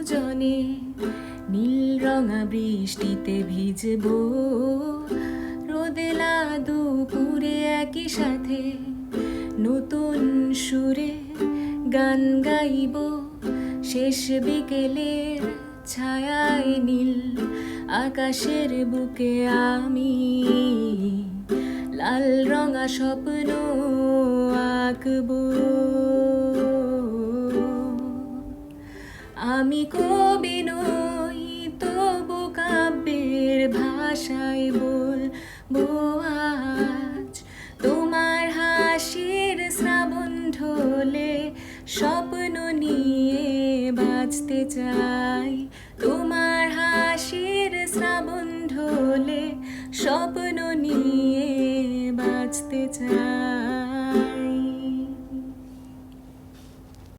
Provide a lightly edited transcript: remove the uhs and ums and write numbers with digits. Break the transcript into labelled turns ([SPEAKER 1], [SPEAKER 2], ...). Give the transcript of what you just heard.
[SPEAKER 1] দুজনে নীল রঙা বৃষ্টিতে ভিজবো, রোদেলা দুপুরে একই সাথে নতুন সুরে গান গাইব। শেষ বিকেলের ছায়ায় নীল আকাশের বুকে আমি লাল রঙা স্বপ্ন আঁকবো। আমি কবি নই, তবু কাব্যের ভাষায় বলবো আজ তোমার হাসির শ্রাবণ ঢোলে স্বপ্ন নিয়ে বাঁচতে চাই। তোমার হাসির শ্রাবণ ঢোলে স্বপ্ন নিয়ে বাঁচতে চাই।